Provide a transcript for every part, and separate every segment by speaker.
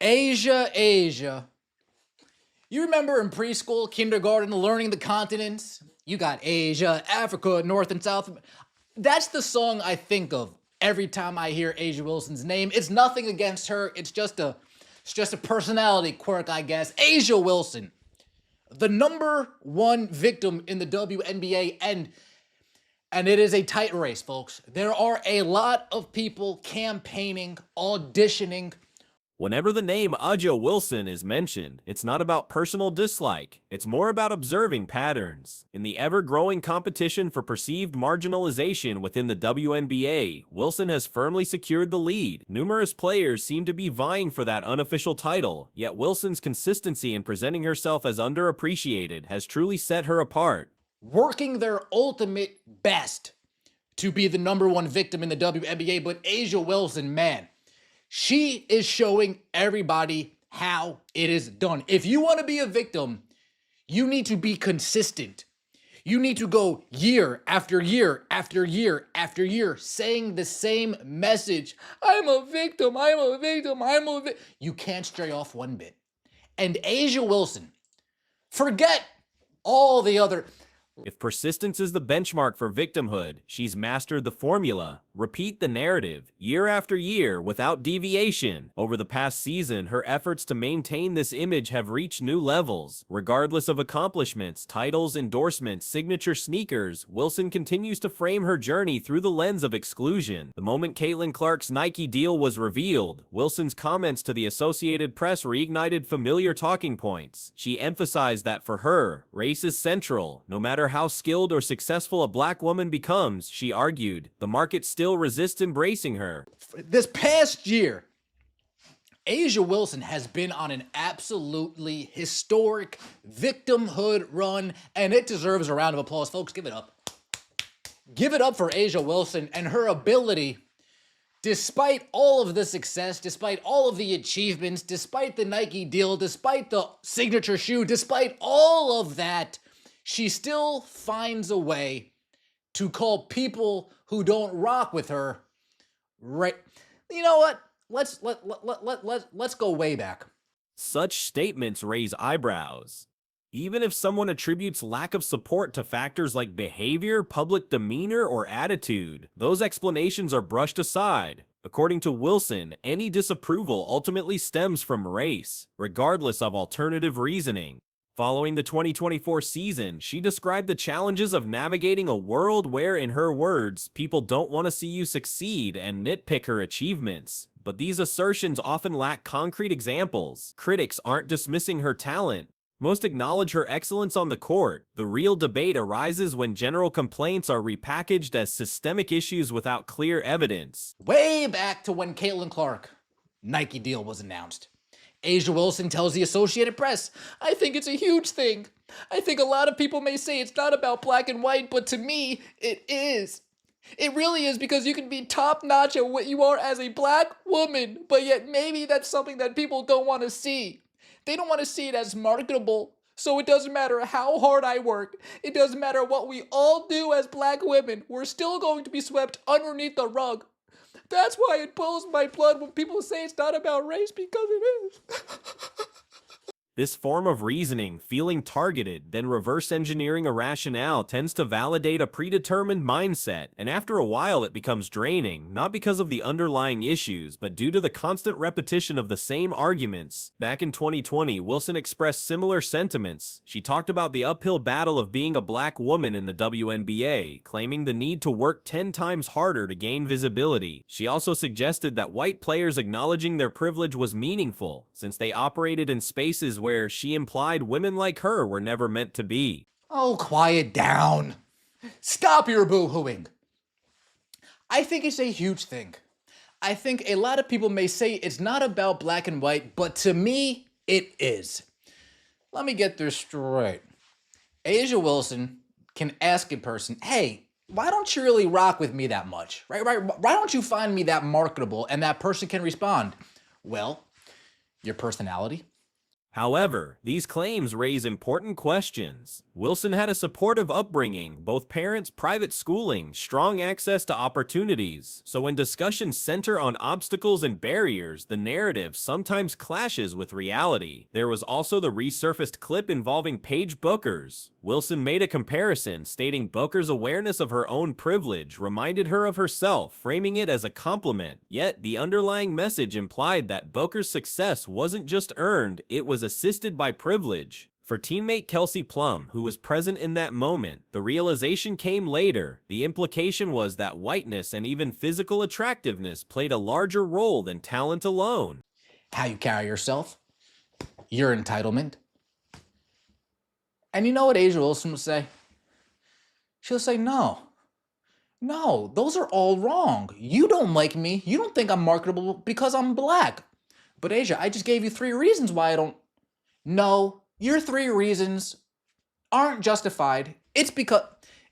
Speaker 1: Asia. You remember in preschool, kindergarten, learning the continents? You got Asia, Africa, North and South. That's the song I think of every time I hear Asia Wilson's name. It's nothing against her. It's just a personality quirk, I guess. Asia Wilson, the #1 victim in the WNBA, and it is a tight race, folks. There are a lot of people campaigning, auditioning.
Speaker 2: Whenever the name Aja Wilson is mentioned, it's not about personal dislike, it's more about observing patterns. In the ever-growing competition for perceived marginalization within the WNBA, Wilson has firmly secured the lead. Numerous players seem to be vying for that unofficial title, yet Wilson's consistency in presenting herself as underappreciated has truly set her apart.
Speaker 1: Working their ultimate best to be the #1 victim in the WNBA, but Asia Wilson, man, she is showing everybody how it is done. If you want to be a victim, you need to be consistent. You need to go year after year after year after year saying the same message. I'm a victim, I'm a victim, I'm a victim. You can't stray off one bit. And Asia Wilson, forget all the other.
Speaker 2: If persistence is the benchmark for victimhood, she's mastered the formula. Repeat the narrative, year after year, without deviation. Over the past season, her efforts to maintain this image have reached new levels. Regardless of accomplishments, titles, endorsements, signature sneakers, Wilson continues to frame her journey through the lens of exclusion. The moment Caitlin Clark's Nike deal was revealed, Wilson's comments to the Associated Press reignited familiar talking points. She emphasized that for her, race is central. No matter how skilled or successful a black woman becomes, she argued, the market still resists embracing her.
Speaker 1: This past year, Asia Wilson has been on an absolutely historic victimhood run, and it deserves a round of applause. Folks, give it up. Give it up for Asia Wilson and her ability, despite all of the success, despite all of the achievements, despite the Nike deal, despite the signature shoe, despite all of that, she still finds a way to call people who don't rock with her, right? You know what? Let's go way back.
Speaker 2: Such statements raise eyebrows. Even if someone attributes lack of support to factors like behavior, public demeanor, or attitude, those explanations are brushed aside. According to Wilson, any disapproval ultimately stems from race, regardless of alternative reasoning. Following the 2024 season, she described the challenges of navigating a world where, in her words, people don't want to see you succeed and nitpick her achievements. But these assertions often lack concrete examples. Critics aren't dismissing her talent. Most acknowledge her excellence on the court. The real debate arises when general complaints are repackaged as systemic issues without clear evidence.
Speaker 1: Way back to when Caitlin Clark Nike deal was announced. Asia Wilson tells the Associated Press, I think it's a huge thing. I think a lot of people may say it's not about black and white, but to me, it is. It really is, because you can be top-notch at what you are as a black woman, but yet maybe that's something that people don't want to see. They don't want to see it as marketable. So it doesn't matter how hard I work. It doesn't matter what we all do as black women. We're still going to be swept underneath the rug. That's why it boils my blood when people say it's not about race, because it is.
Speaker 2: This form of reasoning, feeling targeted, then reverse engineering a rationale, tends to validate a predetermined mindset, and after a while it becomes draining, not because of the underlying issues, but due to the constant repetition of the same arguments. Back in 2020, Wilson expressed similar sentiments. She talked about the uphill battle of being a black woman in the WNBA, claiming the need to work 10 times harder to gain visibility. She also suggested that white players acknowledging their privilege was meaningful, since they operated in spaces where she implied women like her were never meant to be.
Speaker 1: Oh, quiet down. Stop your boo-hooing. I think it's a huge thing. I think a lot of people may say it's not about black and white, but to me, it is. Let me get this straight. Asia Wilson can ask a person, hey, why don't you really rock with me that much? Right? Why don't you find me that marketable? And that person can respond, well, your personality,
Speaker 2: However, these claims raise important questions. Wilson had a supportive upbringing, both parents, private schooling, strong access to opportunities. So when discussions center on obstacles and barriers, the narrative sometimes clashes with reality. There was also the resurfaced clip involving Paige Bueckers. Wilson made a comparison, stating Bueckers' awareness of her own privilege reminded her of herself, framing it as a compliment. Yet, the underlying message implied that Bueckers' success wasn't just earned, it was assisted by privilege. For teammate Kelsey Plum, who was present in that moment, the realization came later. The implication was that whiteness and even physical attractiveness played a larger role than talent alone.
Speaker 1: How you carry yourself, your entitlement. And you know what Asia Wilson will say? She'll say, no, those are all wrong. You don't like me. You don't think I'm marketable because I'm black. But Asia, I just gave you 3 reasons why I don't. No, your 3 reasons aren't justified. It's because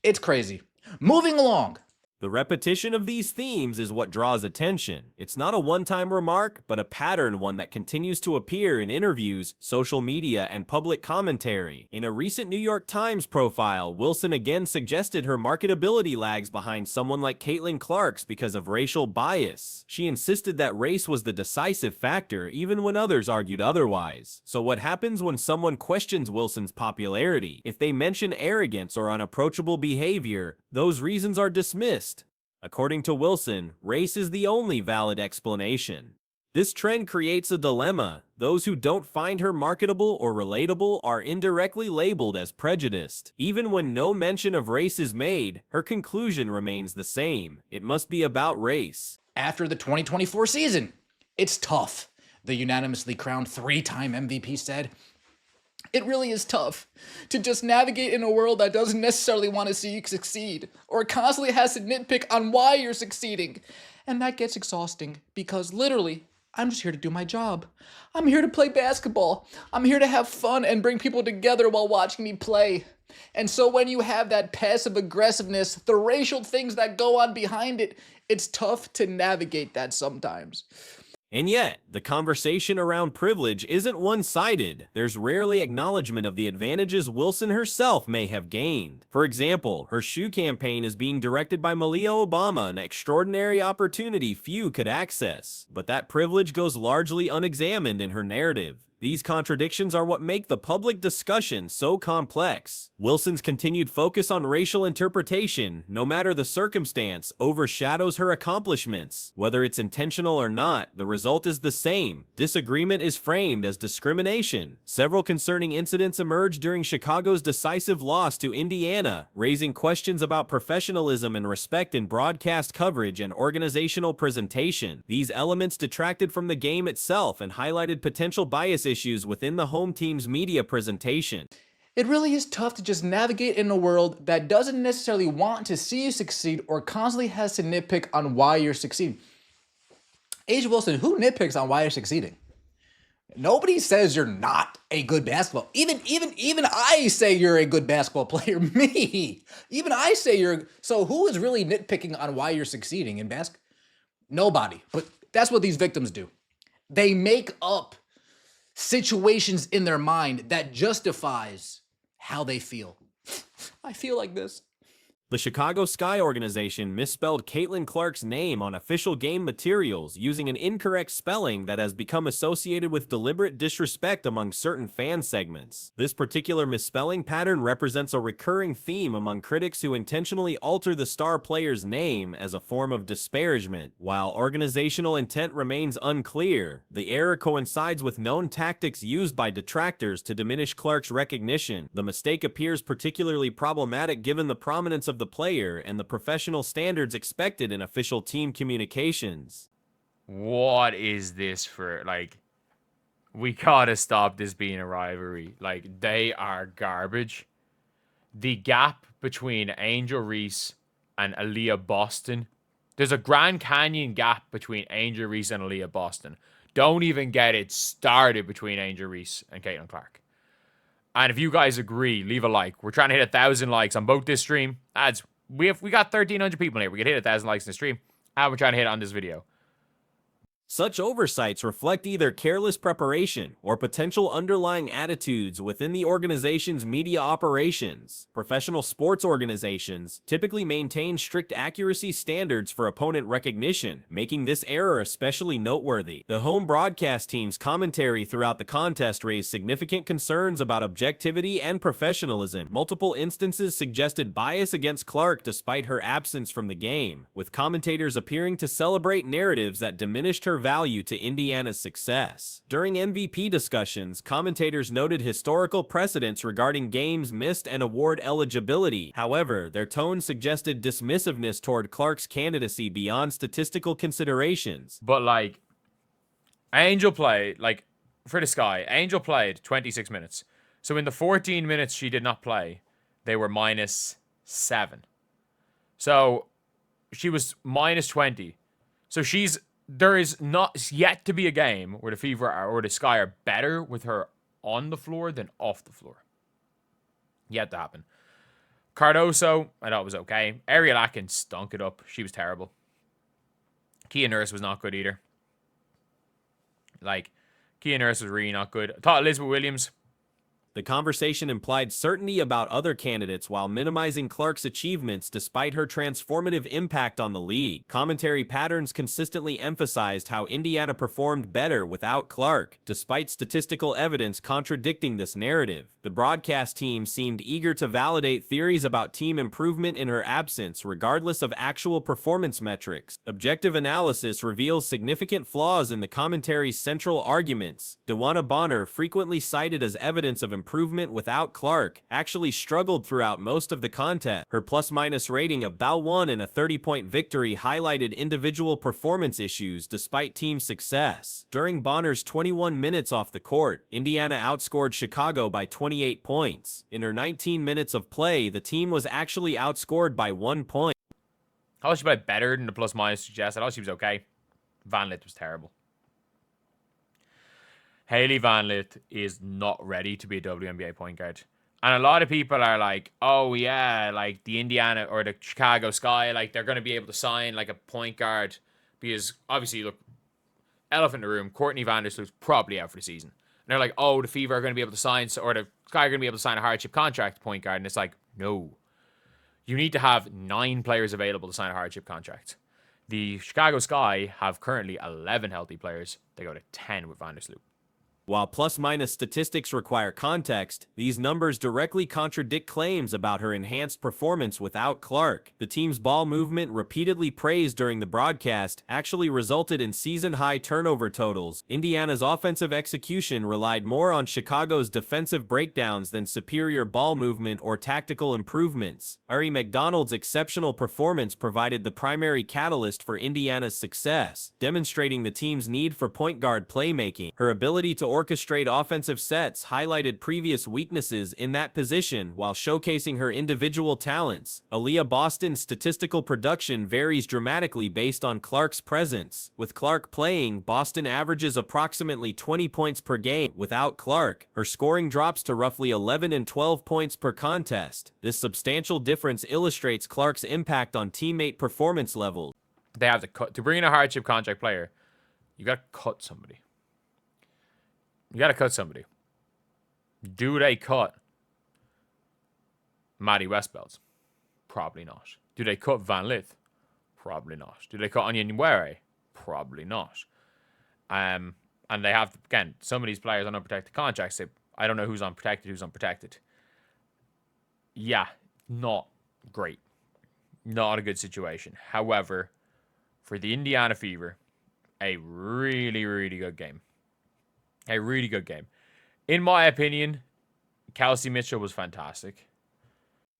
Speaker 1: it's crazy. Moving along.
Speaker 2: The repetition of these themes is what draws attention. It's not a one-time remark, but a pattern one that continues to appear in interviews, social media, and public commentary. In a recent New York Times profile, Wilson again suggested her marketability lags behind someone like Caitlin Clark's because of racial bias. She insisted that race was the decisive factor, even when others argued otherwise. So what happens when someone questions Wilson's popularity? If they mention arrogance or unapproachable behavior, those reasons are dismissed. According to Wilson, race is the only valid explanation. This trend creates a dilemma. Those who don't find her marketable or relatable are indirectly labeled as prejudiced. Even when no mention of race is made, her conclusion remains the same. It must be about race.
Speaker 1: After the 2024 season, it's tough. The unanimously crowned 3-time MVP said, it really is tough to just navigate in a world that doesn't necessarily want to see you succeed, or constantly has to nitpick on why you're succeeding. And that gets exhausting because literally, I'm just here to do my job. I'm here to play basketball. I'm here to have fun and bring people together while watching me play. And so when you have that passive aggressiveness, the racial things that go on behind it, it's tough to navigate that sometimes.
Speaker 2: And yet, the conversation around privilege isn't one-sided. There's rarely acknowledgement of the advantages Wilson herself may have gained. For example, her shoe campaign is being directed by Malia Obama, an extraordinary opportunity few could access. But that privilege goes largely unexamined in her narrative. These contradictions are what make the public discussion so complex. Wilson's continued focus on racial interpretation, no matter the circumstance, overshadows her accomplishments. Whether it's intentional or not, the result is the same. Disagreement is framed as discrimination. Several concerning incidents emerged during Chicago's decisive loss to Indiana, raising questions about professionalism and respect in broadcast coverage and organizational presentation. These elements detracted from the game itself and highlighted potential bias issues within the home team's media presentation.
Speaker 1: It really is tough to just navigate in a world that doesn't necessarily want to see you succeed or constantly has to nitpick on why you're succeeding. Asia Wilson, who nitpicks on why you're succeeding? Nobody says you're not a good basketball. Even I say you're a good basketball player. Me. Even I say you're. So who is really nitpicking on why you're succeeding in basketball? Nobody. But that's what these victims do. They make up situations in their mind that justifies how they feel. I feel like this.
Speaker 2: The Chicago Sky organization misspelled Caitlin Clark's name on official game materials using an incorrect spelling that has become associated with deliberate disrespect among certain fan segments. This particular misspelling pattern represents a recurring theme among critics who intentionally alter the star player's name as a form of disparagement. While organizational intent remains unclear, the error coincides with known tactics used by detractors to diminish Clark's recognition. The mistake appears particularly problematic given the prominence of the player and the professional standards expected in official team communications.
Speaker 3: What is this for? Like, we gotta stop this being a rivalry. Like, they are garbage. The gap between Angel Reese and Aaliyah Boston. There's a Grand Canyon gap between Angel Reese and Aaliyah Boston. Don't even get it started between Angel Reese and Caitlin Clark. And if you guys agree, leave a like. We're trying to hit 1,000 likes on both this stream. We got 1,300 people here. We can hit 1,000 likes in the stream. And we're trying to hit on this video.
Speaker 2: Such oversights reflect either careless preparation or potential underlying attitudes within the organization's media operations. Professional sports organizations typically maintain strict accuracy standards for opponent recognition, making this error especially noteworthy. The home broadcast team's commentary throughout the contest raised significant concerns about objectivity and professionalism. Multiple instances suggested bias against Clark despite her absence from the game, with commentators appearing to celebrate narratives that diminished her value to Indiana's success. During MVP discussions, commentators noted historical precedents regarding games missed and award eligibility. However, their tone suggested dismissiveness toward Clark's candidacy beyond statistical considerations.
Speaker 3: But like, Angel played, like, for the Sky, Angel played 26 minutes. So in the 14 minutes she did not play, they were -7. So she was -20. So there is not yet to be a game where the Fever or the Sky are better with her on the floor than off the floor. Yet to happen. Cardoso, I thought was okay. Ariel Atkins stunk it up. She was terrible. Kia Nurse was not good either. Like, Kia Nurse was really not good. I thought Elizabeth Williams.
Speaker 2: The conversation implied certainty about other candidates while minimizing Clark's achievements despite her transformative impact on the league. Commentary patterns consistently emphasized how Indiana performed better without Clark, despite statistical evidence contradicting this narrative. The broadcast team seemed eager to validate theories about team improvement in her absence, regardless of actual performance metrics. Objective analysis reveals significant flaws in the commentary's central arguments. Dewana Bonner, frequently cited as evidence of improvement without Clark, actually struggled throughout most of the contest. Her plus-minus rating of about 1 in a 30-point victory highlighted individual performance issues despite team success. During Bonner's 21 minutes off the court, Indiana outscored Chicago by 28 points. In her 19 minutes of play, the team was actually outscored by 1 point.
Speaker 3: I thought she played better than the plus-minus suggests. I thought she was okay. Van Lith was terrible. Hailey Van Lith is not ready to be a WNBA point guard. And a lot of people are like, oh yeah, like the Indiana or the Chicago Sky, like they're going to be able to sign like a point guard. Because obviously, look, elephant in the room, Courtney Vandersloot's probably out for the season. And they're like, oh, the Fever are going to be able to sign, or the Sky are going to be able to sign a hardship contract point guard. And it's like, no. You need to have 9 players available to sign a hardship contract. The Chicago Sky have currently 11 healthy players. They go to 10 with Vandersloot.
Speaker 2: While plus-minus statistics require context, these numbers directly contradict claims about her enhanced performance without Clark. The team's ball movement, repeatedly praised during the broadcast, actually resulted in season-high turnover totals. Indiana's offensive execution relied more on Chicago's defensive breakdowns than superior ball movement or tactical improvements. Ari McDonald's exceptional performance provided the primary catalyst for Indiana's success, demonstrating the team's need for point guard playmaking. Her ability to orchestrate offensive sets highlighted previous weaknesses in that position while showcasing her individual talents. Aaliyah Boston's statistical production varies dramatically based on Clark's presence. With Clark playing, Boston averages approximately 20 points per game. Without Clark, her scoring drops to roughly 11 and 12 points per contest. This substantial difference illustrates Clark's impact on teammate performance levels.
Speaker 3: They have to cut. To bring in a hardship contract player, you got to cut somebody. You got to cut somebody. Do they cut Maddie Westbelts? Probably not. Do they cut Van Lith? Probably not. Do they cut Anya Nwere? Probably not. And they have, again, some of these players on unprotected contracts. I don't know who's unprotected, who's unprotected. Yeah, not great. Not a good situation. However, for the Indiana Fever, a really, really good game. A really good game. In my opinion, Kelsey Mitchell was fantastic.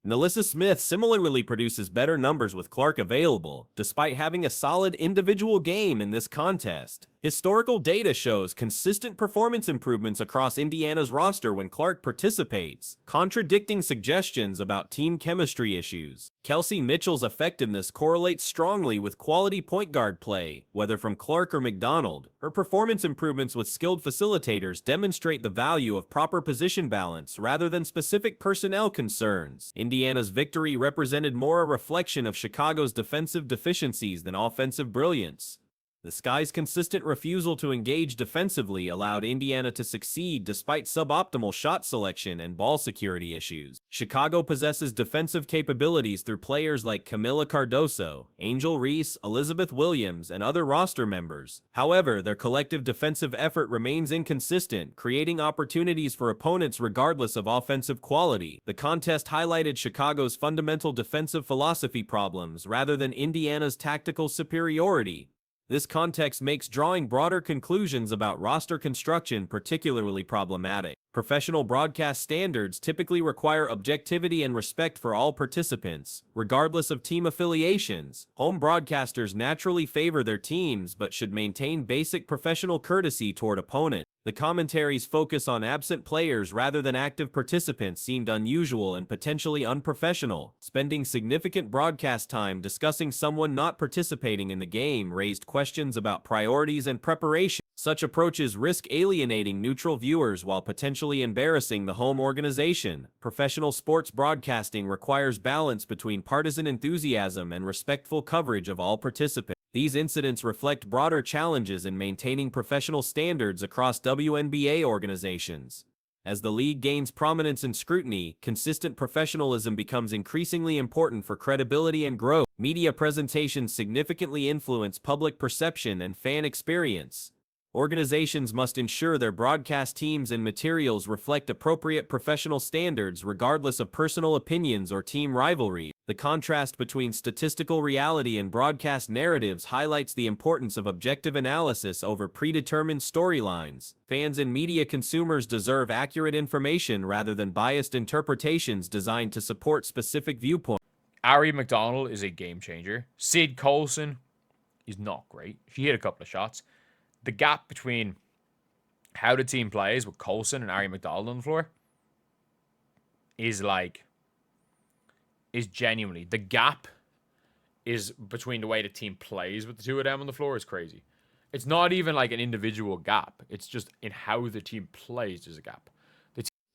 Speaker 2: Nalissa Smith similarly produces better numbers with Clark available, despite having a solid individual game in this contest. Historical data shows consistent performance improvements across Indiana's roster when Clark participates, contradicting suggestions about team chemistry issues. Kelsey Mitchell's effectiveness correlates strongly with quality point guard play, whether from Clark or McDonald. Her performance improvements with skilled facilitators demonstrate the value of proper position balance rather than specific personnel concerns. Indiana's victory represented more a reflection of Chicago's defensive deficiencies than offensive brilliance. The Sky's consistent refusal to engage defensively allowed Indiana to succeed despite suboptimal shot selection and ball security issues. Chicago possesses defensive capabilities through players like Camila Cardoso, Angel Reese, Elizabeth Williams, and other roster members. However, their collective defensive effort remains inconsistent, creating opportunities for opponents regardless of offensive quality. The contest highlighted Chicago's fundamental defensive philosophy problems rather than Indiana's tactical superiority. This context makes drawing broader conclusions about roster construction particularly problematic. Professional broadcast standards typically require objectivity and respect for all participants, regardless of team affiliations. Home broadcasters naturally favor their teams but should maintain basic professional courtesy toward opponents. The commentary's focus on absent players rather than active participants seemed unusual and potentially unprofessional. Spending significant broadcast time discussing someone not participating in the game raised questions about priorities and preparation. Such approaches risk alienating neutral viewers while potentially embarrassing the home organization. Professional sports broadcasting requires balance between partisan enthusiasm and respectful coverage of all participants. These incidents reflect broader challenges in maintaining professional standards across WNBA organizations. As the league gains prominence and scrutiny, consistent professionalism becomes increasingly important for credibility and growth. Media presentations significantly influence public perception and fan experience. Organizations must ensure their broadcast teams and materials reflect appropriate professional standards regardless of personal opinions or team rivalry. The contrast between statistical reality and broadcast narratives highlights the importance of objective analysis over predetermined storylines. Fans and media consumers deserve accurate information rather than biased interpretations designed to support specific viewpoints.
Speaker 3: Ari McDonald is a game changer. Sid Colson is not great. She hit a couple of shots. The gap between how the team plays with Colson and Ari McDonald on the floor is genuinely, the gap is between the way the team plays with the two of them on the floor is crazy. It's not even like an individual gap. It's just in how the team plays there's a gap.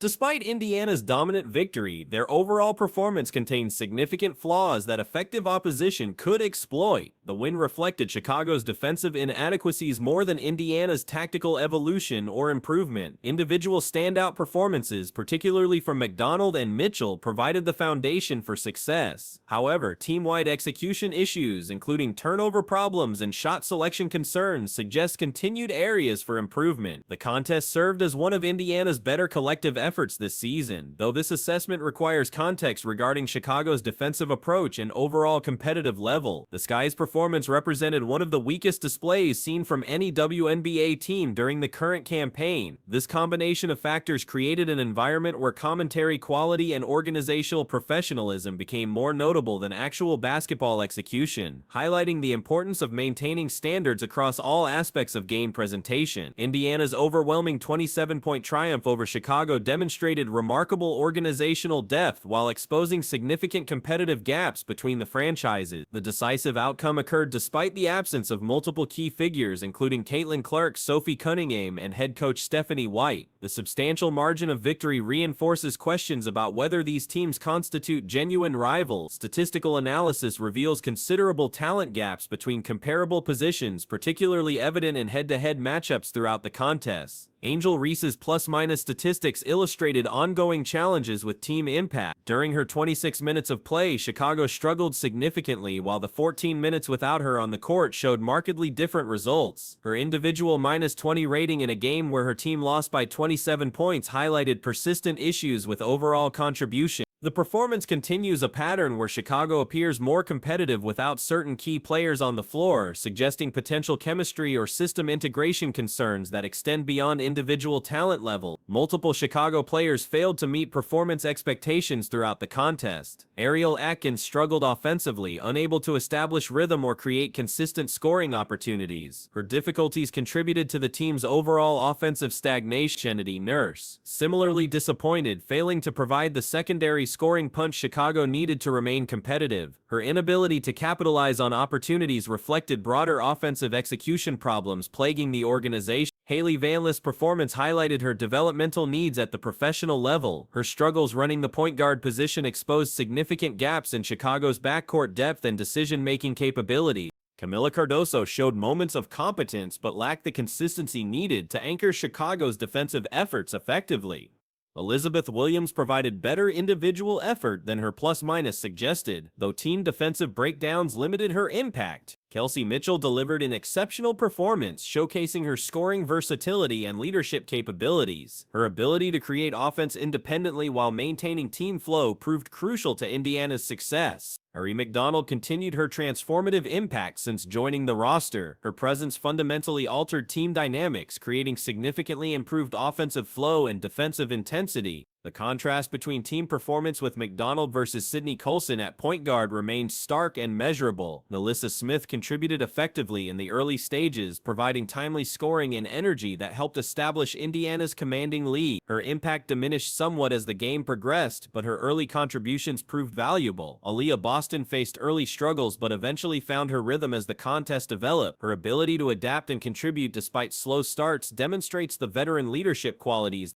Speaker 2: Despite Indiana's dominant victory, their overall performance contains significant flaws that effective opposition could exploit. The win reflected Chicago's defensive inadequacies more than Indiana's tactical evolution or improvement. Individual standout performances, particularly from McDonald and Mitchell, provided the foundation for success. However, team-wide execution issues, including turnover problems and shot selection concerns, suggest continued areas for improvement. The contest served as one of Indiana's better collective efforts this season, though this assessment requires context regarding Chicago's defensive approach and overall competitive level. The Sky's performance represented one of the weakest displays seen from any WNBA team during the current campaign. This combination of factors created an environment where commentary quality and organizational professionalism became more notable than actual basketball execution, highlighting the importance of maintaining standards across all aspects of game presentation. Indiana's overwhelming 27-point triumph over Chicago demonstrated remarkable organizational depth while exposing significant competitive gaps between the franchises. The decisive outcome occurred despite the absence of multiple key figures including Caitlin Clark, Sophie Cunningham, and head coach Stephanie White. The substantial margin of victory reinforces questions about whether these teams constitute genuine rivals. Statistical analysis reveals considerable talent gaps between comparable positions, particularly evident in head-to-head matchups throughout the contest. Angel Reese's plus-minus statistics illustrated ongoing challenges with team impact. During her 26 minutes of play, Chicago struggled significantly, while the 14 minutes without her on the court showed markedly different results. Her individual -20 rating in a game where her team lost by 27 points highlighted persistent issues with overall contribution. The performance continues a pattern where Chicago appears more competitive without certain key players on the floor, suggesting potential chemistry or system integration concerns that extend beyond individual talent level. Multiple Chicago players failed to meet performance expectations throughout the contest. Ariel Atkins struggled offensively, unable to establish rhythm or create consistent scoring opportunities. Her difficulties contributed to the team's overall offensive stagnation. Nurse, similarly disappointed, failing to provide the secondary scoring punch Chicago needed to remain competitive. Her inability to capitalize on opportunities reflected broader offensive execution problems plaguing the organization. Haley Vanless' performance highlighted her developmental needs at the professional level. Her struggles running the point guard position exposed significant gaps in Chicago's backcourt depth and decision-making capability. Camila Cardoso showed moments of competence but lacked the consistency needed to anchor Chicago's defensive efforts effectively. Elizabeth Williams provided better individual effort than her plus-minus suggested, though team defensive breakdowns limited her impact. Kelsey Mitchell delivered an exceptional performance, showcasing her scoring versatility and leadership capabilities. Her ability to create offense independently while maintaining team flow proved crucial to Indiana's success. Ari McDonald continued her transformative impact since joining the roster. Her presence fundamentally altered team dynamics, creating significantly improved offensive flow and defensive intensity. The contrast between team performance with McDonald versus Sydney Colson at point guard remained stark and measurable. Nalissa Smith contributed effectively in the early stages, providing timely scoring and energy that helped establish Indiana's commanding lead. Her impact diminished somewhat as the game progressed, but her early contributions proved valuable. Aaliyah Boston faced early struggles but eventually found her rhythm as the contest developed. Her ability to adapt and contribute despite slow starts demonstrates the veteran leadership qualities